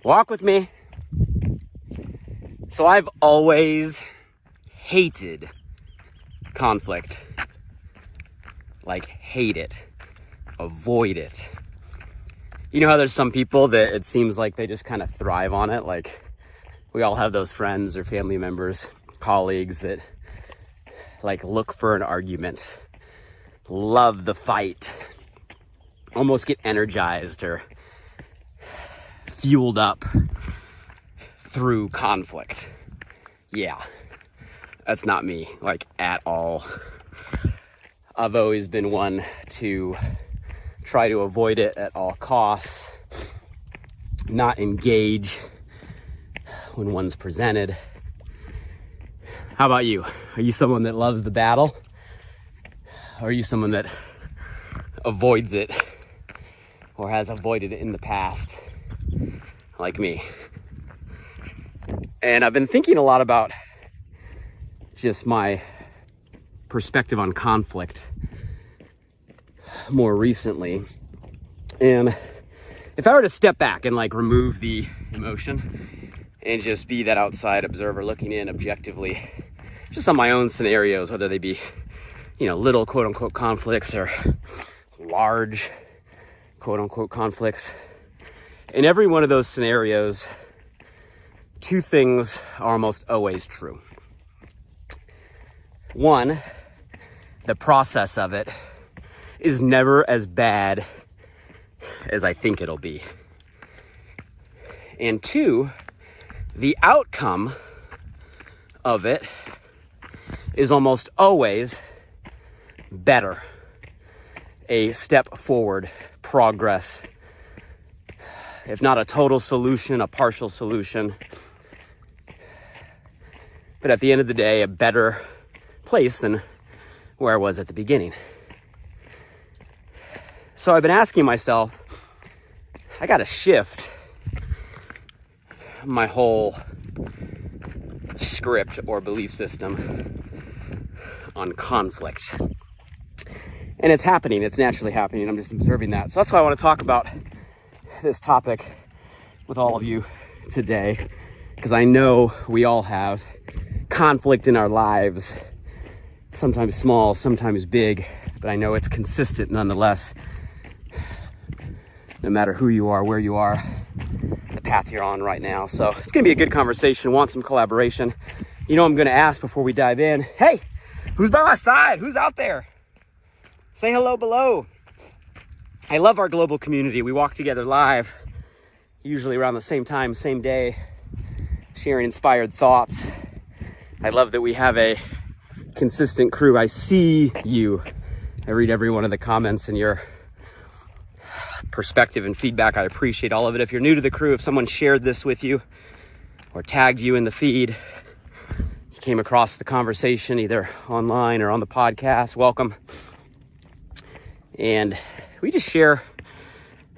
Walk with me. So I've always hated conflict. Like, hate it. Avoid it. You know how there's some people that it seems like they just kind of thrive on it? Like, we all have those friends or family members, colleagues that like look for an argument, love the fight, almost get energized or fueled up through conflict. Yeah, that's not me, like, at all. I've always been one to try to avoid it at all costs, not engage when one's presented. How about you? Are you someone that loves the battle? Or are you someone that avoids it or has avoided it in the past, like me? And I've been thinking a lot about just my perspective on conflict more recently. And if I were to step back and like remove the emotion and just be that outside observer looking in objectively, just on my own scenarios, whether they be, little quote unquote conflicts or large quote unquote conflicts, in every one of those scenarios, two things are almost always true. One, the process of it is never as bad as I think it'll be. And two, the outcome of it is almost always better. A step forward, progress. If not a total solution, a partial solution. But at the end of the day, a better place than where I was at the beginning. So I've been asking myself, I gotta shift my whole script or belief system on conflict. And it's happening, it's naturally happening. I'm just observing that. So that's why I want to talk about this topic with all of you today, because I know we all have conflict in our lives, sometimes small, sometimes big, but I know it's consistent nonetheless, no matter who you are, where you are, the path you're on right now. So it's going to be a good conversation. Want some collaboration. I'm going to ask before we dive in, hey, who's by my side? Who's out there? Say hello below. I love our global community. We walk together live, usually around the same time, same day, sharing inspired thoughts. I love that we have a consistent crew. I see you. I read every one of the comments and your perspective and feedback. I appreciate all of it. If you're new to the crew, if someone shared this with you or tagged you in the feed, you came across the conversation either online or on the podcast, welcome. And we just share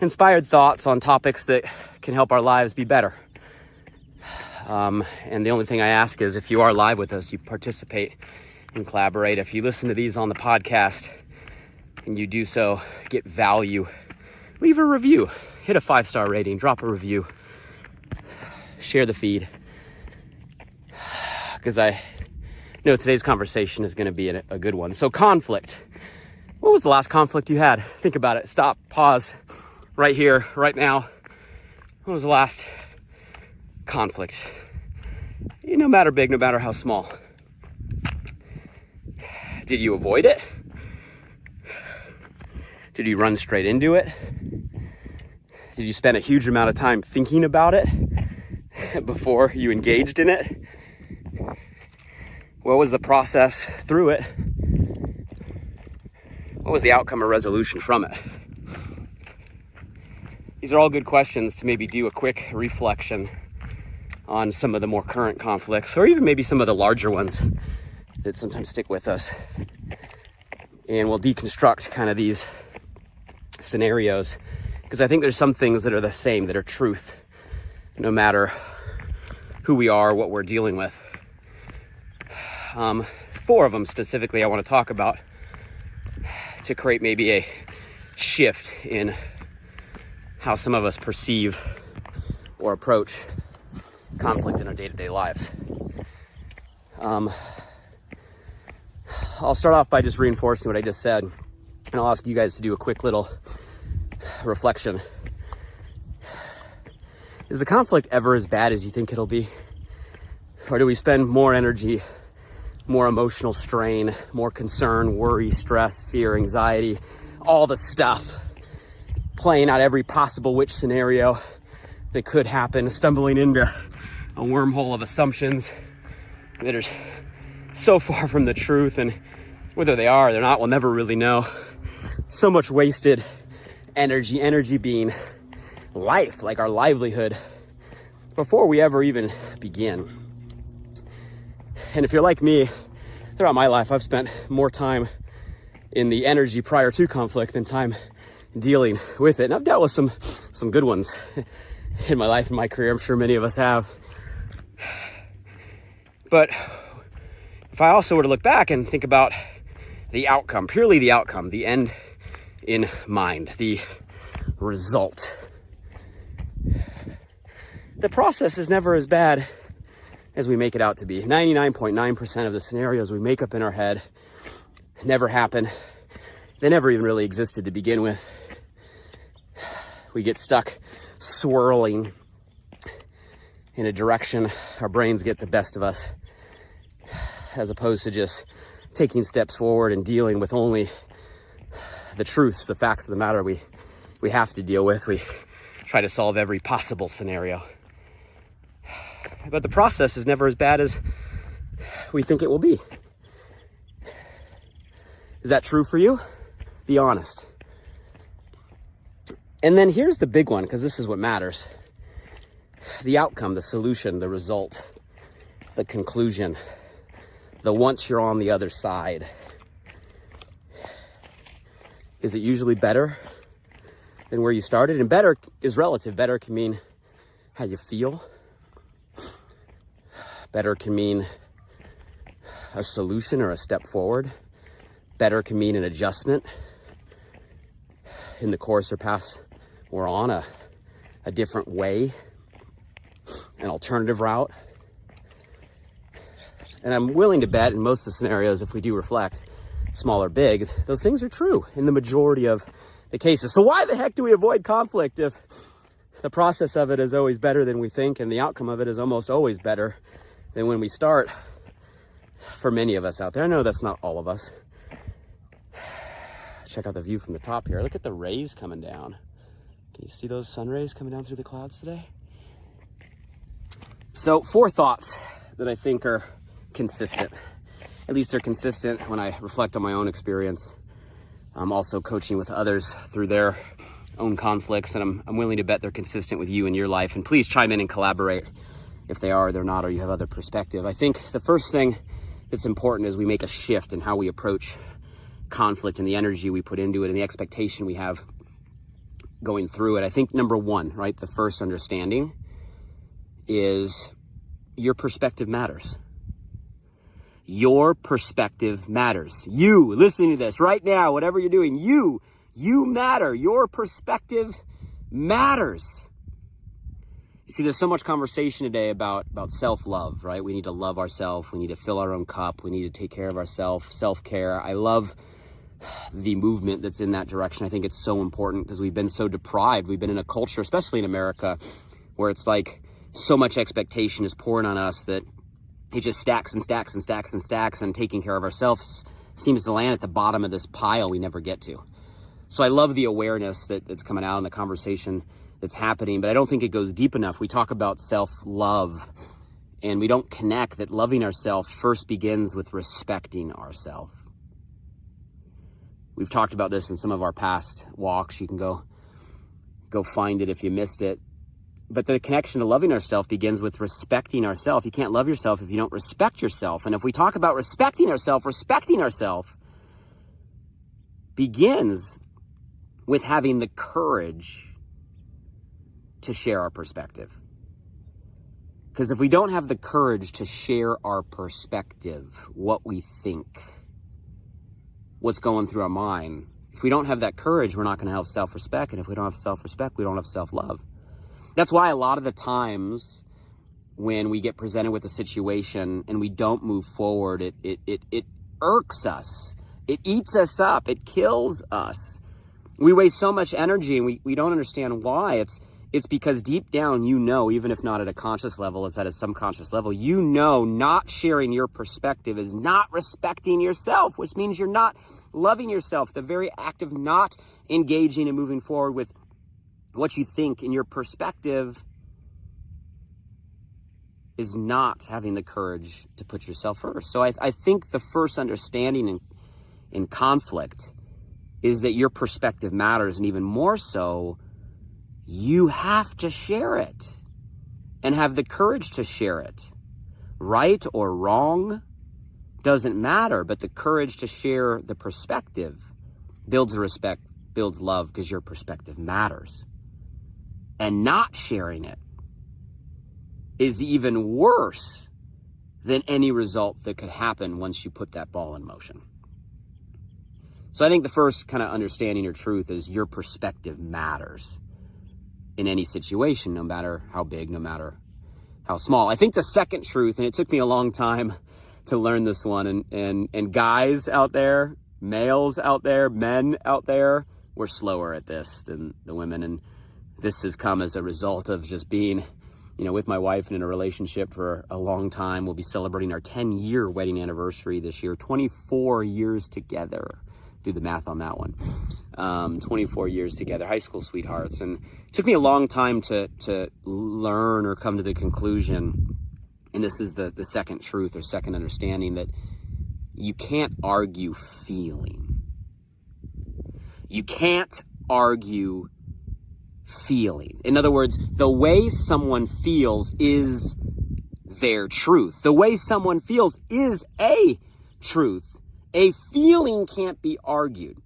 inspired thoughts on topics that can help our lives be better. And the only thing I ask is if you are live with us, you participate and collaborate. If you listen to these on the podcast and you do so, get value, leave a review, hit a 5-star rating, drop a review, share the feed. Because I know today's conversation is going to be a good one. So conflict. What was the last conflict you had? Think about it. Stop, pause, right here, right now. What was the last conflict? No matter big, no matter how small. Did you avoid it? Did you run straight into it? Did you spend a huge amount of time thinking about it before you engaged in it? What was the process through it? What was the outcome or resolution from it? These are all good questions to maybe do a quick reflection on some of the more current conflicts, or even maybe some of the larger ones that sometimes stick with us. And we'll deconstruct kind of these scenarios, because I think there's some things that are the same, that are truth, no matter who we are, what we're dealing with. 4 of them specifically I want to talk about to create maybe a shift in how some of us perceive or approach conflict in our day-to-day lives. I'll start off by just reinforcing what I just said, and I'll ask you guys to do a quick little reflection. Is the conflict ever as bad as you think it'll be? Or do we spend more energy, more emotional strain, more concern, worry, stress, fear, anxiety, all the stuff, playing out every possible which scenario that could happen, stumbling into a wormhole of assumptions that are so far from the truth, and whether they are or they're not, we'll never really know. So much wasted energy being life, like our livelihood, before we ever even begin. And if you're like me, throughout my life, I've spent more time in the energy prior to conflict than time dealing with it. And I've dealt with some good ones in my life and my career. I'm sure many of us have. But if I also were to look back and think about the outcome, purely the outcome, the end in mind, the result, the process is never as bad as we make it out to be. 99.9% of the scenarios we make up in our head never happen. They never even really existed to begin with. We get stuck swirling in a direction. Our brains get the best of us, as opposed to just taking steps forward and dealing with only the truths, the facts of the matter we have to deal with. We try to solve every possible scenario. But the process is never as bad as we think it will be. Is that true for you? Be honest. And then here's the big one, because this is what matters. The outcome, the solution, the result, the conclusion, the once you're on the other side. Is it usually better than where you started? And better is relative. Better can mean how you feel. Better can mean a solution or a step forward. Better can mean an adjustment in the course or path we're on, a different way, an alternative route. And I'm willing to bet in most of the scenarios, if we do reflect, small or big, those things are true in the majority of the cases. So why the heck do we avoid conflict if the process of it is always better than we think and the outcome of it is almost always better than when we start? For many of us out there, I know that's not all of us. Check out the view from the top here. Look at the rays coming down. Can you see those sun rays coming down through the clouds today? So 4 thoughts that I think are consistent. At least they're consistent when I reflect on my own experience. I'm also coaching with others through their own conflicts, and I'm willing to bet they're consistent with you in your life. And please chime in and collaborate if they are or they're not, or you have other perspective. I think the first thing that's important is we make a shift in how we approach conflict and the energy we put into it and the expectation we have going through it. I think number 1, right, the first understanding is your perspective matters. Your perspective matters. You listening to this right now, whatever you're doing, you matter. Your perspective matters. You see, there's so much conversation today about self-love, right? We need to love ourselves. We need to fill our own cup. We need to take care of ourselves, self-care. I love the movement that's in that direction. I think it's so important because we've been so deprived. We've been in a culture, especially in America, where it's like so much expectation is pouring on us that it just stacks and stacks and stacks and stacks, and taking care of ourselves seems to land at the bottom of this pile we never get to. So I love the awareness that's coming out in the conversation that's happening, but I don't think it goes deep enough. We talk about self-love, and we don't connect that loving ourselves first begins with respecting ourselves. We've talked about this in some of our past walks. You can go find it if you missed it. But the connection to loving ourselves begins with respecting ourselves. You can't love yourself if you don't respect yourself. And if we talk about respecting ourselves begins with having the courage to share our perspective. Because if we don't have the courage to share our perspective, what we think, what's going through our mind, if we don't have that courage, we're not going to have self-respect. And if we don't have self-respect, we don't have self-love. That's why a lot of the times when we get presented with a situation and we don't move forward, it irks us. It eats us up. It kills us. We waste so much energy and we don't understand why. It's because deep down, even if not at a conscious level, it's at a subconscious level, not sharing your perspective is not respecting yourself, which means you're not loving yourself. The very act of not engaging and moving forward with what you think in your perspective is not having the courage to put yourself first. So I think the first understanding in conflict is that your perspective matters, and even more so, you have to share it and have the courage to share it. Right or wrong doesn't matter, but the courage to share the perspective builds respect, builds love, because your perspective matters. And not sharing it is even worse than any result that could happen once you put that ball in motion. So I think the first kind of understanding or truth is your perspective matters in any situation, no matter how big, no matter how small. I think the second truth, and it took me a long time to learn this one, and guys out there, males out there, men out there, we're slower at this than the women. And this has come as a result of just being, with my wife and in a relationship for a long time. We'll be celebrating our 10-year wedding anniversary this year, 24 years together. Do the math on that one. 24 years together, high school sweethearts. And it took me a long time to learn or come to the conclusion, and this is the second truth or second understanding, that you can't argue feeling. You can't argue feeling. In other words, the way someone feels is their truth. The way someone feels is a truth. A feeling can't be argued.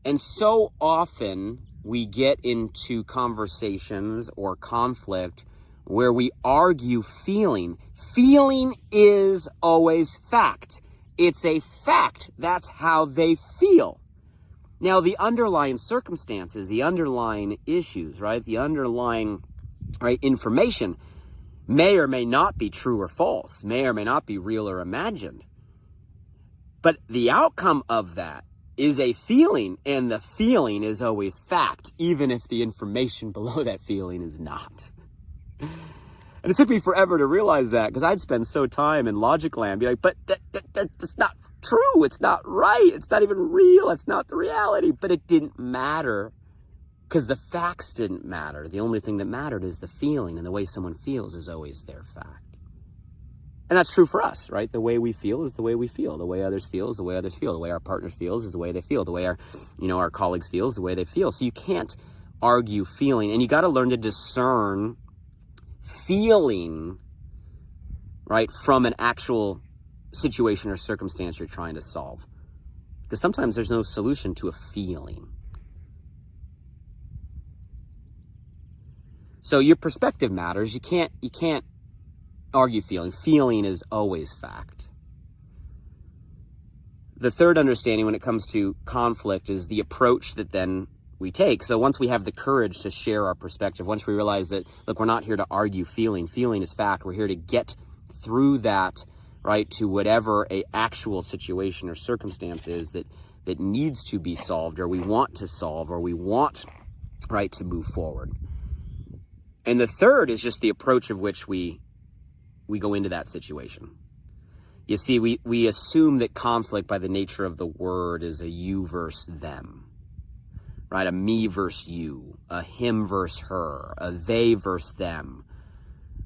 And so often we get into conversations or conflict where we argue feeling. Feeling is always fact. It's a fact. That's how they feel. Now, the underlying circumstances, the underlying issues, right? The underlying, information may or may not be true or false, may or may not be real or imagined. But the outcome of that is a feeling, and the feeling is always fact, even if the information below that feeling is not. And it took me forever to realize that, because I'd spend so time in logic land, be like, but that's not true, it's not right, it's not even real, it's not the reality. But it didn't matter, because the facts didn't matter. The only thing that mattered is the feeling, and the way someone feels is always their fact. And that's true for us, right? The way we feel is the way we feel. The way others feel is the way others feel. The way our partner feels is the way they feel. The way our colleagues feel is the way they feel. So you can't argue feeling, and you got to learn to discern feeling, right, from an actual situation or circumstance you're trying to solve. Because sometimes there's no solution to a feeling. So your perspective matters. You can't argue feeling. Feeling is always fact. The third understanding when it comes to conflict is the approach that then we take. So once we have the courage to share our perspective, once we realize that, look, we're not here to argue feeling. Feeling is fact. We're here to get through that, right, to whatever a actual situation or circumstance is that needs to be solved, or we want to solve, or we want, right, to move forward. And the third is just the approach of which we go into that situation. You see, we assume that conflict, by the nature of the word, is a you versus them, right? A me versus you, a him versus her, a they versus them.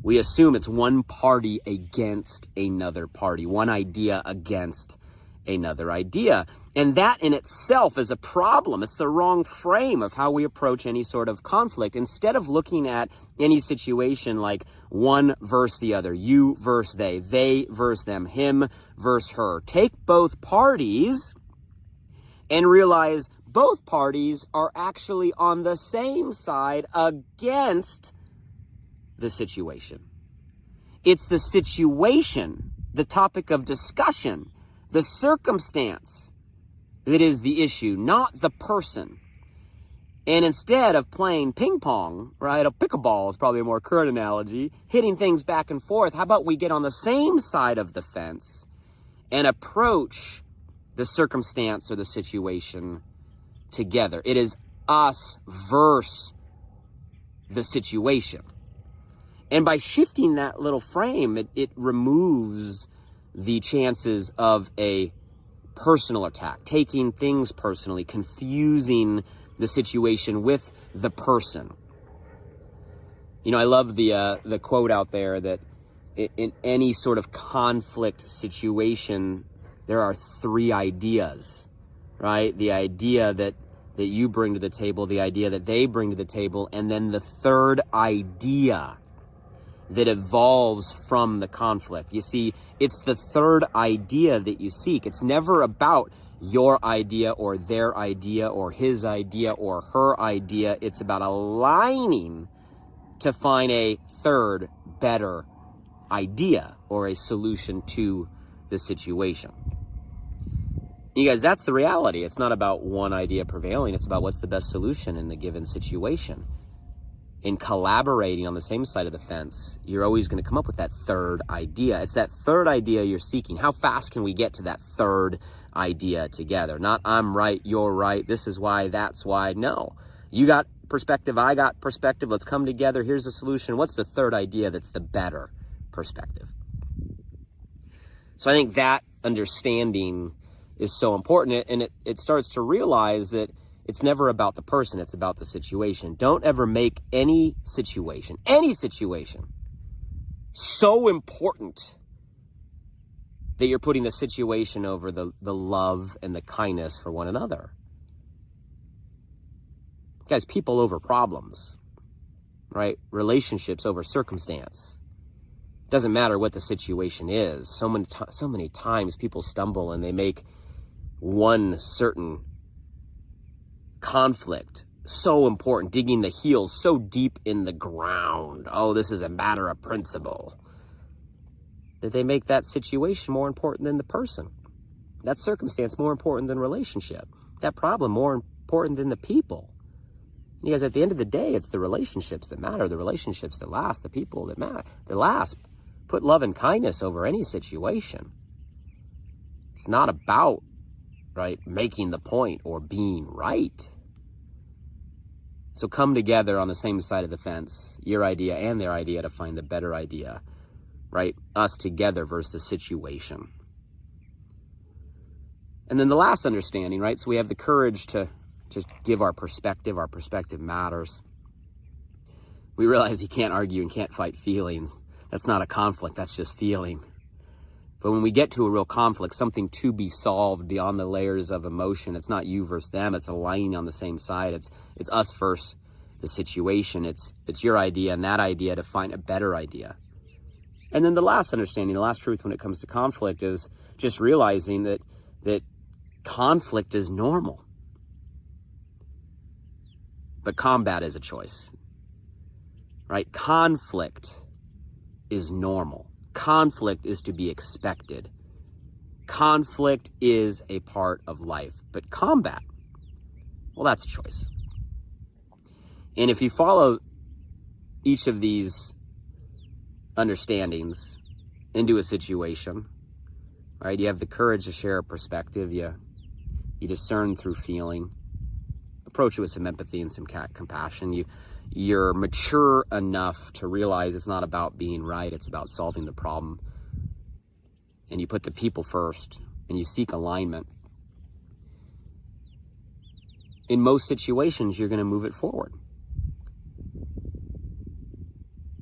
We assume it's one party against another party, one idea against another idea. And that in itself is a problem. It's the wrong frame of how we approach any sort of conflict. Instead of looking at any situation like one versus the other, you versus they versus them, him versus her. Take both parties and realize both parties are actually on the same side against the situation. It's the situation, the topic of discussion, the circumstance that is the issue, not the person. And instead of playing ping pong, right, a pickleball is probably a more current analogy, hitting things back and forth, how about we get on the same side of the fence and approach the circumstance or the situation together? It is us versus the situation. And by shifting that little frame, it removes the chances of a personal attack, taking things personally, confusing the situation with the person. You know, I love the quote out there that in any sort of conflict situation, there are three ideas, right? The idea that you bring to the table, the idea that they bring to the table, and then the third idea that evolves from the conflict. You see, it's the third idea that you seek. It's never about your idea or their idea or his idea or her idea. It's about aligning to find a third, better idea or a solution to the situation. You guys, that's the reality. It's not about one idea prevailing. It's about what's the best solution in the given situation. In collaborating on the same side of the fence, you're always going to come up with that third idea. It's that third idea you're seeking. How fast can we get to that third idea together? Not I'm right, you're right, this is why, that's why. No. You got perspective, I got perspective. Let's come together. Here's the solution. What's the third idea that's the better perspective? So I think that understanding is so important, and it starts to realize that it's never about the person, it's about the situation. Don't ever make any situation so important that you're putting the situation over the love and the kindness for one another. Guys, people over problems, right? Relationships over circumstance. Doesn't matter what the situation is. So many times people stumble and they make one certain conflict so important, digging the heels so deep in the ground. Oh, this is a matter of principle. That they make that situation more important than the person. That circumstance more important than relationship. That problem more important than the people. Because at the end of the day, it's the relationships that matter, the relationships that last, the people that matter, that last. Put love and kindness over any situation. It's not about, right, making the point or being right. So come together on the same side of the fence, your idea and their idea, to find the better idea, right? Us together versus the situation. And then the last understanding, right? So we have the courage to just give our perspective. Our perspective matters. We realize you can't argue and can't fight feelings. That's not a conflict, that's just feeling. But when we get to a real conflict, something to be solved beyond the layers of emotion, it's not you versus them, it's aligning on the same side. It's us versus the situation. It's your idea and that idea to find a better idea. And then the last understanding, the last truth when it comes to conflict is just realizing that conflict is normal. But combat is a choice, right? Conflict is normal. Conflict is to be expected. Conflict is a part of life. But combat, well, that's a choice. And if you follow each of these understandings into a situation, right, you have the courage to share a perspective, you discern through feeling, approach it with some empathy and some compassion, you're mature enough to realize it's not about being right, it's about solving the problem. And you put the people first and you seek alignment. In most situations, you're going to move it forward.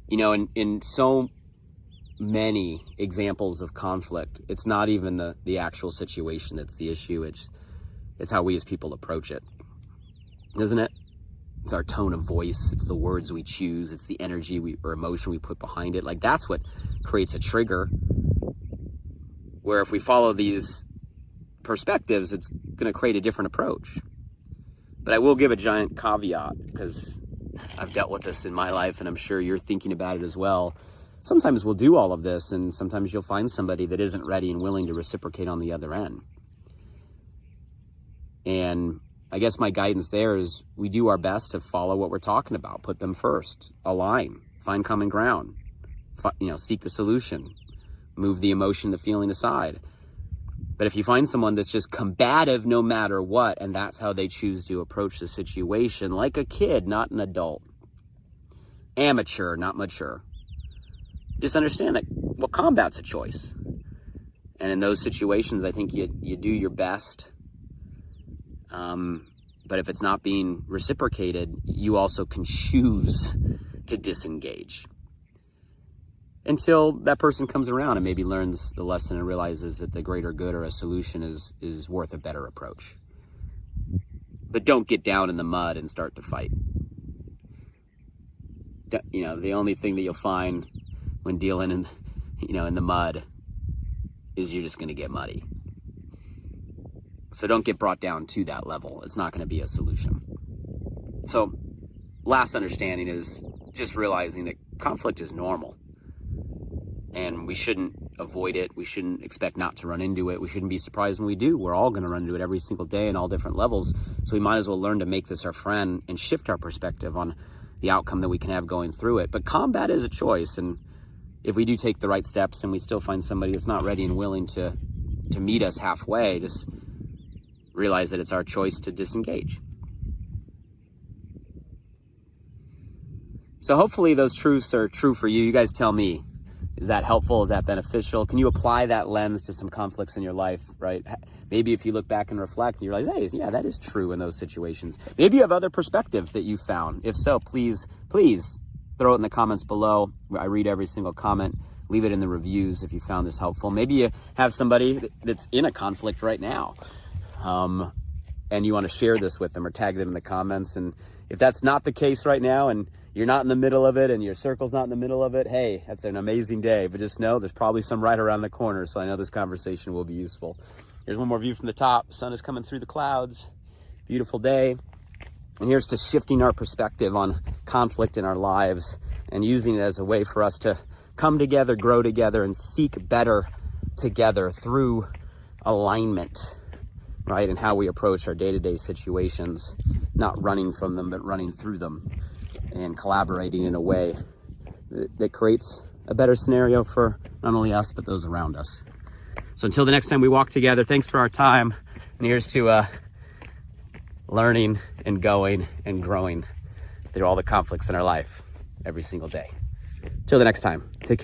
You know, in so many examples of conflict, it's not even the actual situation that's the issue. It's how we as people approach it, isn't it? It's our tone of voice. It's the words we choose. It's the energy or emotion we put behind it. Like, that's what creates a trigger. Where if we follow these perspectives, it's going to create a different approach. But I will give a giant caveat, because I've dealt with this in my life, and I'm sure you're thinking about it as well. Sometimes we'll do all of this, and sometimes you'll find somebody that isn't ready and willing to reciprocate on the other end. And I guess my guidance there is we do our best to follow what we're talking about, put them first, align, find common ground, seek the solution, move the emotion, the feeling aside. But if you find someone that's just combative no matter what, and that's how they choose to approach the situation, like a kid, not an adult, amateur, not mature, just understand that, well, combat's a choice. And in those situations, I think you do your best. But if it's not being reciprocated, you also can choose to disengage until that person comes around and maybe learns the lesson and realizes that the greater good or a solution is worth a better approach. But don't get down in the mud and start to fight. The only thing that you'll find when dealing in the mud is you're just going to get muddy. So don't get brought down to that level. It's not going to be a solution. So last understanding is just realizing that conflict is normal. And we shouldn't avoid it. We shouldn't expect not to run into it. We shouldn't be surprised when we do. We're all going to run into it every single day in all different levels. So we might as well learn to make this our friend and shift our perspective on the outcome that we can have going through it. But combat is a choice. And if we do take the right steps and we still find somebody that's not ready and willing to meet us halfway, just realize that it's our choice to disengage. So hopefully those truths are true for you. You guys tell me. Is that helpful? Is that beneficial? Can you apply that lens to some conflicts in your life, right? Maybe if you look back and reflect, you realize, hey, yeah, that is true in those situations. Maybe you have other perspective that you found. If so, please throw it in the comments below. I read every single comment. Leave it in the reviews if you found this helpful. Maybe you have somebody that's in a conflict right now, and you want to share this with them or tag them in the comments. And if that's not the case right now and you're not in the middle of it and your circle's not in the middle of it, hey, that's an amazing day. But just know there's probably some right around the corner, so I know this conversation will be useful. Here's one more view from the top. Sun is coming through the clouds. Beautiful day. And here's to shifting our perspective on conflict in our lives and using it as a way for us to come together, grow together, and seek better together through alignment, right? And how we approach our day-to-day situations, not running from them, but running through them and collaborating in a way that creates a better scenario for not only us, but those around us. So until the next time we walk together, thanks for our time. And here's to learning and going and growing through all the conflicts in our life every single day. Till the next time, take care.